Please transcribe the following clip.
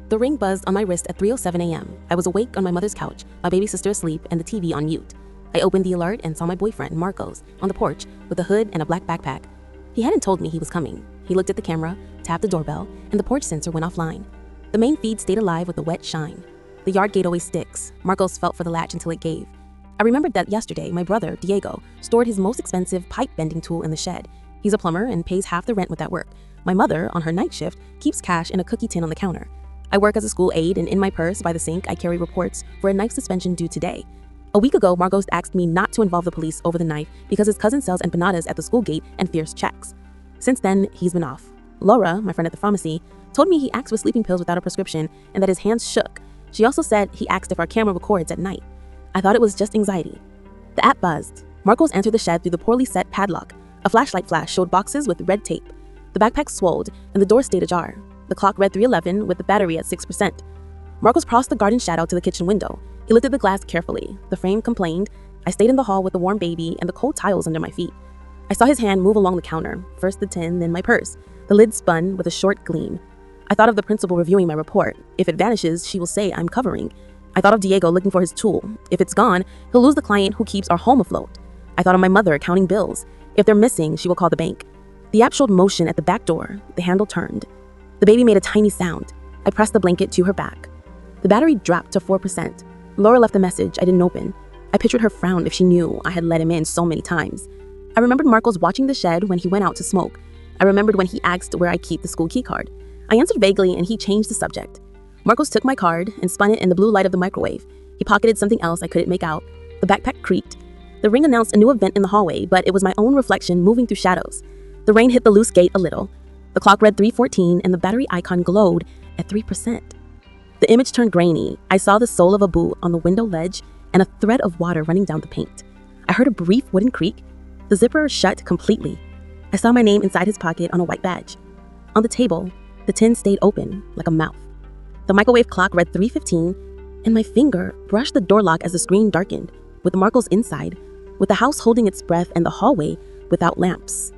The ring buzzed on my wrist at 3:07 a.m. I was awake on my mother's couch, my baby sister asleep, and the TV on mute. I opened the alert and saw my boyfriend, Marcos, on the porch with a hood and a black backpack. He hadn't told me he was coming. He looked at the camera, tapped the doorbell, and the porch sensor went offline. The main feed stayed alive with a wet shine. The yard gate always sticks. Marcos felt for the latch until it gave. I remembered that yesterday, my brother, Diego, stored his most expensive pipe-bending tool in the shed. He's a plumber and pays half the rent with that work. My mother, on her night shift, keeps cash in a cookie tin on the counter. I work as a school aide, and in my purse by the sink, I carry reports for a knife suspension due today. A week ago, Marcos asked me not to involve the police over the knife because his cousin sells empanadas at the school gate and fears checks. Since then, he's been off. Laura, my friend at the pharmacy, told me he acts with sleeping pills without a prescription and that his hands shook. She also said he asked if our camera records at night. I thought it was just anxiety. The app buzzed. Marcos entered the shed through the poorly set padlock. A flashlight flash showed boxes with red tape. The backpack swelled and the door stayed ajar. The clock read 3:11 with the battery at 6%. Marcos crossed the garden shadow to the kitchen window. He lifted the glass carefully. The frame complained. I stayed in the hall with the warm baby and the cold tiles under my feet. I saw his hand move along the counter, first the tin, then my purse. The lid spun with a short gleam. I thought of the principal reviewing my report. If it vanishes, she will say I'm covering. I thought of Diego looking for his tool. If it's gone, he'll lose the client who keeps our home afloat. I thought of my mother counting bills. If they're missing, she will call the bank. The app showed motion at the back door. The handle turned. The baby made a tiny sound. I pressed the blanket to her back. The battery dropped to 4%. Laura left a message I didn't open. I pictured her frown if she knew I had let him in so many times. I remembered Marcos watching the shed when he went out to smoke. I remembered when he asked where I keep the school key card. I answered vaguely and he changed the subject. Marcos took my card and spun it in the blue light of the microwave. He pocketed something else I couldn't make out. The backpack creaked. The ring announced a new event in the hallway, but it was my own reflection moving through shadows. The rain hit the loose gate a little. The clock read 3:14 and the battery icon glowed at 3%. The image turned grainy. I saw the sole of a boot on the window ledge and a thread of water running down the paint. I heard a brief wooden creak. The zipper shut completely. I saw my name inside his pocket on a white badge. On the table, the tin stayed open like a mouth. The microwave clock read 3:15 and my finger brushed the door lock as the screen darkened, with Marcos inside, with the house holding its breath and the hallway without lamps.